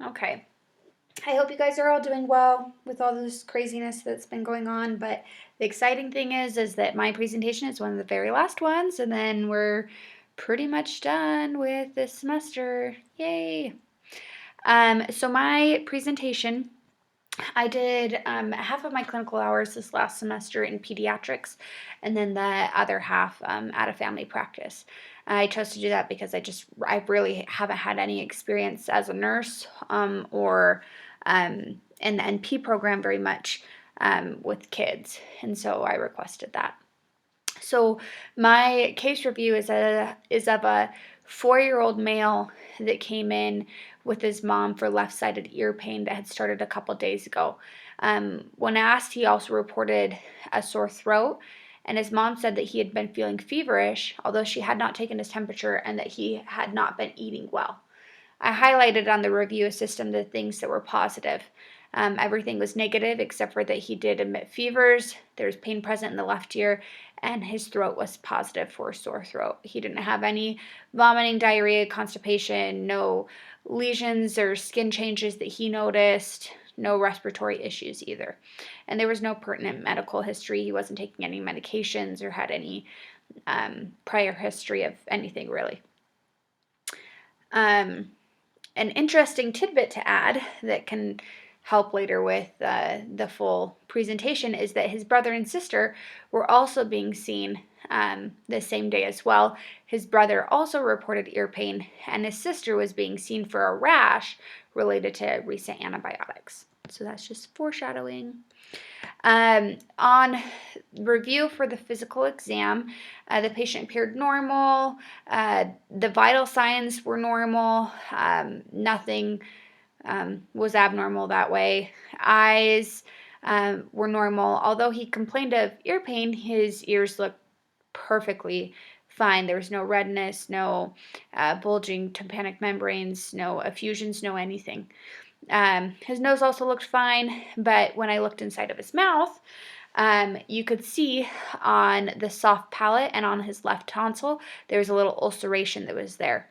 Okay. I hope you guys are all doing well with all this craziness that's been going on. But the exciting thing is that my presentation is one of the very last ones, and then we're pretty much done with this semester. Yay! So my presentation, I did half of my clinical hours this last semester in pediatrics, and then the other half at a family practice. I chose to do that because I really haven't had any experience as a nurse or in the NP program very much with kids, and so I requested that. So my case review is of a 4-year-old male that came in with his mom for left-sided ear pain that had started a couple days ago. When asked, he also reported a sore throat, and his mom said that he had been feeling feverish, although she had not taken his temperature, and that he had not been eating well. I highlighted on the review system the things that were positive. Everything was negative except for that he did emit fevers, there was pain present in the left ear, and his throat was positive for sore throat. He didn't have any vomiting, diarrhea, constipation, no lesions or skin changes that he noticed, no respiratory issues either. And there was no pertinent medical history. He wasn't taking any medications or had any prior history of anything really. An interesting tidbit to add that can help later with the full presentation is that his brother and sister were also being seen the same day as well. His brother also reported ear pain, and his sister was being seen for a rash related to recent antibiotics. So that's just foreshadowing. On review for the physical exam, the patient appeared normal. The vital signs were normal. Nothing was abnormal that way. Eyes were normal. Although he complained of ear pain, his ears looked perfectly fine. There was no redness, no bulging tympanic membranes, no effusions, no anything. His nose also looked fine, but when I looked inside of his mouth, you could see on the soft palate and on his left tonsil, there was a little ulceration that was there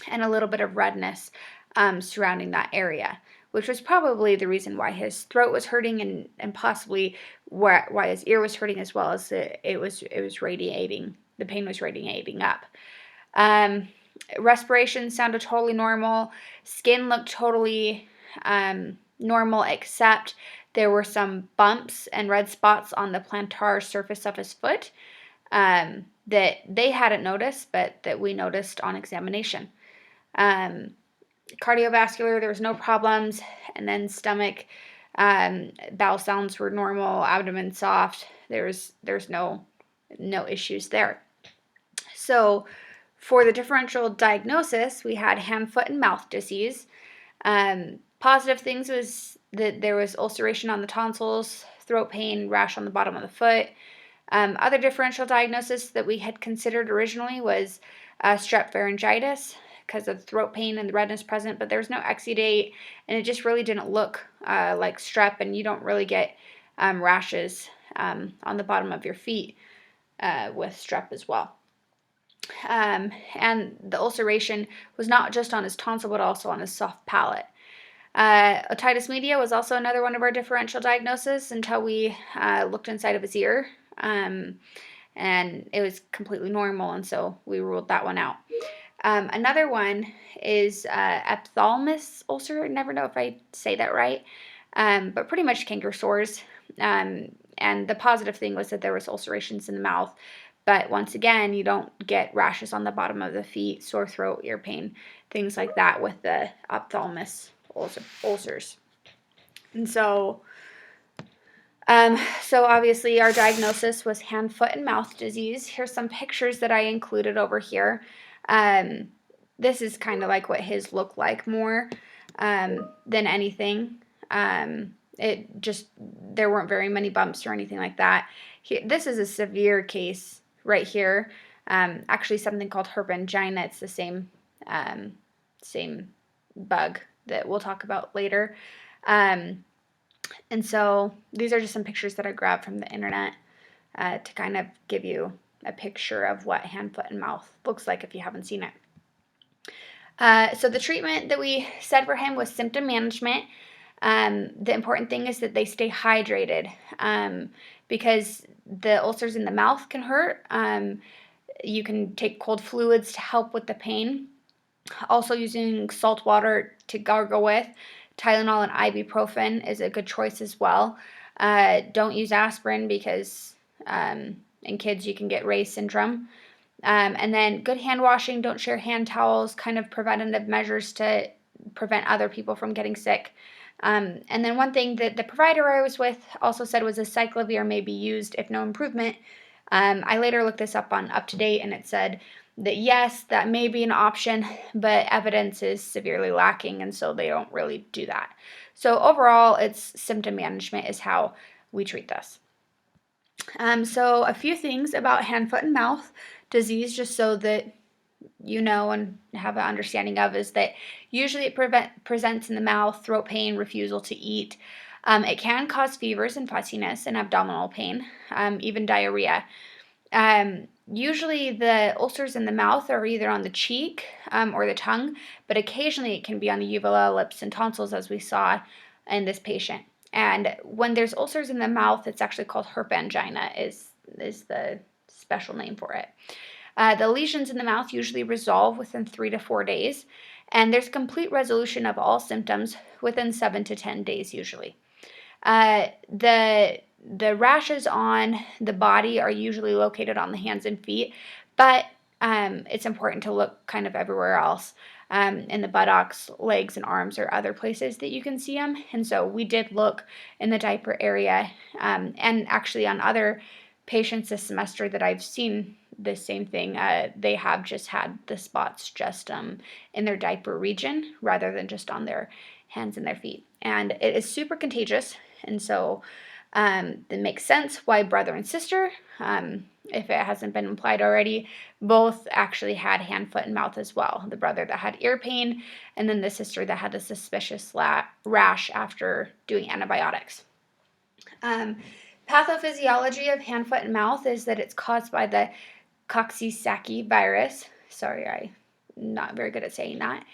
and a little bit of redness surrounding that area, which was probably the reason why his throat was hurting and possibly why his ear was hurting, as well as it was radiating. The pain was radiating up. Respiration sounded totally normal. Skin looked totally normal, except there were some bumps and red spots on the plantar surface of his foot that they hadn't noticed, but that we noticed on examination. Cardiovascular, there was no problems, and then stomach, bowel sounds were normal, abdomen soft. There's no issues there. So for the differential diagnosis, we had hand, foot, and mouth disease. Positive things was that there was ulceration on the tonsils, throat pain, rash on the bottom of the foot. Other differential diagnosis that we had considered originally was strep pharyngitis because of throat pain and the redness present, but there was no exudate, and it just really didn't look like strep, and you don't really get rashes on the bottom of your feet with strep as well. And the ulceration was not just on his tonsil, but also on his soft palate. Otitis media was also another one of our differential diagnoses until we looked inside of his ear, and it was completely normal, and so we ruled that one out. Another one is ophthalmos ulcer. I never know if I say that right, but pretty much canker sores. And the positive thing was that there was ulcerations in the mouth. But once again, you don't get rashes on the bottom of the feet, sore throat, ear pain, things like that with the ophthalmos ulcers. And so obviously our diagnosis was hand, foot, and mouth disease. Here's some pictures that I included over here. This is kind of like what his looked like more than anything. There weren't very many bumps or anything like that. This is a severe case right here. Actually something called herpangina. It's the same bug that we'll talk about later. And so these are just some pictures that I grabbed from the internet to kind of give you a picture of what hand, foot, and mouth looks like if you haven't seen it. So the treatment that we said for him was symptom management. The important thing is that they stay hydrated because the ulcers in the mouth can hurt. You can take cold fluids to help with the pain. Also, using salt water to gargle with. Tylenol and ibuprofen is a good choice as well. Don't use aspirin because in kids you can get Ray's syndrome. And then good hand washing, don't share hand towels, kind of preventative measures to prevent other people from getting sick. And then one thing that the provider I was with also said was acyclovir may be used if no improvement. I later looked this up on UpToDate and it said that yes, that may be an option, but evidence is severely lacking, and so they don't really do that. So overall, it's symptom management is how we treat this. So a few things about hand, foot, and mouth disease, just so that you know and have an understanding of, is that usually it presents in the mouth, throat pain, refusal to eat. It can cause fevers and fussiness and abdominal pain, even diarrhea. Usually the ulcers in the mouth are either on the cheek or the tongue, but occasionally it can be on the uvula, lips, and tonsils, as we saw in this patient. And when there's ulcers in the mouth, it's actually called herp angina is the special name for it. The lesions in the mouth usually resolve within 3 to 4 days, and there's complete resolution of all symptoms within 7 to 10 days usually. The rashes on the body are usually located on the hands and feet, but it's important to look kind of everywhere else. In the buttocks, legs, and arms are other places that you can see them. And so we did look in the diaper area, and actually on other patients this semester that I've seen the same thing. They have just had the spots just in their diaper region rather than just on their hands and their feet. And it is super contagious, and so it makes sense why brother and sister, if it hasn't been implied already, both actually had hand, foot, and mouth as well. The brother that had ear pain, and then the sister that had a suspicious rash after doing antibiotics. Pathophysiology of hand, foot, and mouth is that it's caused by the Coxsackie virus. Sorry, I'm not very good at saying that.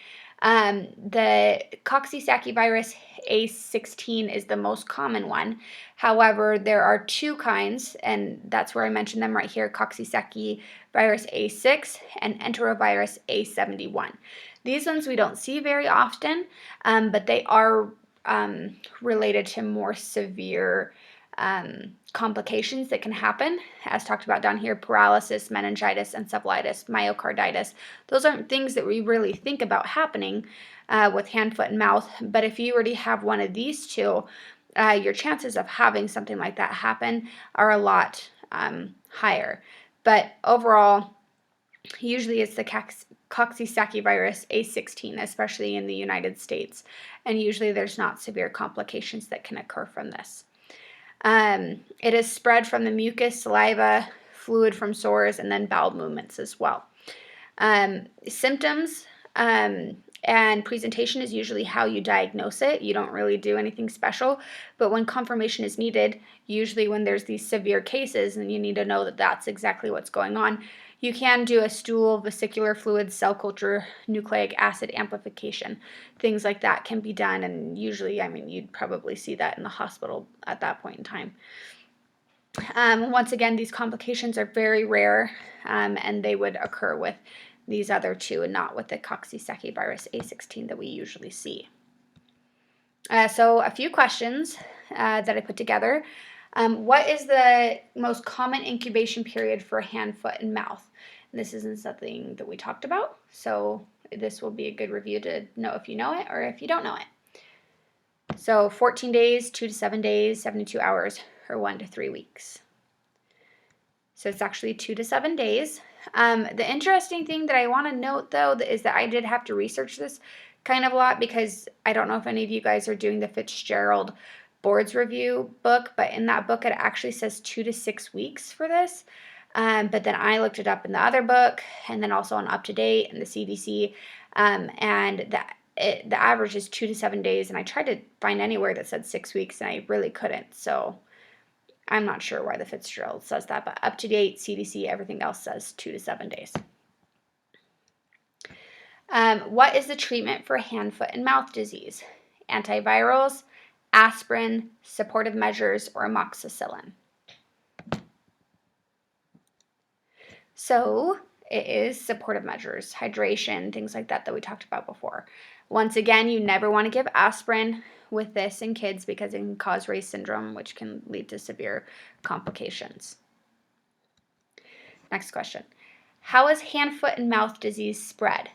The Coxsackie virus A16 is the most common one. However, there are two kinds, and that's where I mentioned them right here, Coxsackie virus A6 and enterovirus A71. These ones we don't see very often, but they are related to more severe complications that can happen, as talked about down here: paralysis, meningitis, encephalitis, myocarditis. Those aren't things that we really think about happening with hand, foot, and mouth, but if you already have one of these two, your chances of having something like that happen are a lot higher. But overall, usually it's the Coxsackie virus A16, especially in the United States, and usually there's not severe complications that can occur from this. It is spread from the mucus, saliva, fluid from sores, and then bowel movements as well. Symptoms and presentation is usually how you diagnose it. You don't really do anything special, but when confirmation is needed, usually when there's these severe cases and you need to know that that's exactly what's going on, you can do a stool, vesicular fluid, cell culture, nucleic acid amplification. Things like that can be done, and usually, you'd probably see that in the hospital at that point in time. Once again, these complications are very rare, and they would occur with these other two and not with the Coxsackie virus A16 that we usually see. So a few questions that I put together. What is the most common incubation period for hand, foot, and mouth? And this isn't something that we talked about, so this will be a good review to know if you know it or if you don't know it. So 14 days, 2 to 7 days, 72 hours, or 1 to 3 weeks. So it's actually 2 to 7 days. The interesting thing that I want to note, though, is that I did have to research this kind of a lot, because I don't know if any of you guys are doing the Fitzgerald Boards Review book, but in that book it actually says 2 to 6 weeks for this. But then I looked it up in the other book, and then also on UpToDate and the CDC, and the average is 2 to 7 days, and I tried to find anywhere that said 6 weeks, and I really couldn't. So I'm not sure why the Fitzgerald says that, but UpToDate, CDC, everything else says 2 to 7 days. What is the treatment for hand, foot, and mouth disease? Antivirals, aspirin, supportive measures, or amoxicillin? So it is supportive measures, hydration, things like that we talked about before. Once again, you never want to give aspirin with this in kids because it can cause Ray's syndrome, which can lead to severe complications. Next question. How is hand, foot, and mouth disease spread?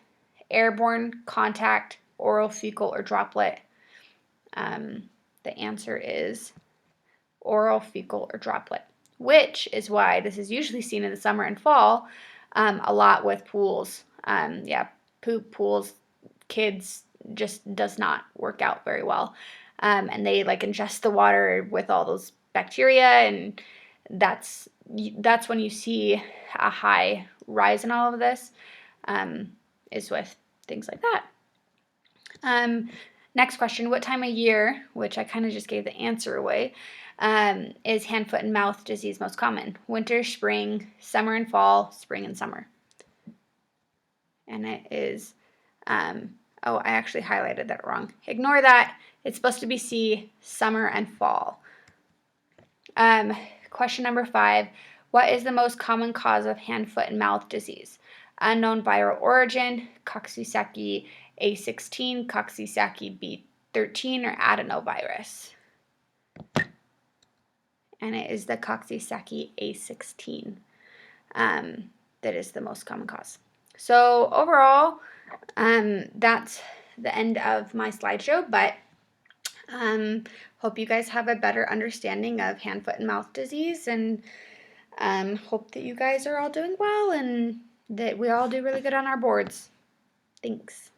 Airborne, contact, oral, fecal, or droplet? The answer is oral, fecal, or droplet, which is why this is usually seen in the summer and fall a lot with pools. Poop, pools, kids just does not work out very well. And they like ingest the water with all those bacteria, and that's when you see a high rise in all of this, is with things like that. Next question, what time of year, which I kind of just gave the answer away, is hand, foot, and mouth disease most common? Winter, spring, summer and fall, spring and summer. And it is, I actually highlighted that wrong. Ignore that. It's supposed to be C, summer and fall. Question number 5, what is the most common cause of hand, foot, and mouth disease? Unknown viral origin, Coxsackie A16, Coxsackie B13, or adenovirus? And it is the Coxsackie A16 that is the most common cause. So overall, that's the end of my slideshow, but hope you guys have a better understanding of hand, foot, and mouth disease, and hope that you guys are all doing well and that we all do really good on our boards. Thanks.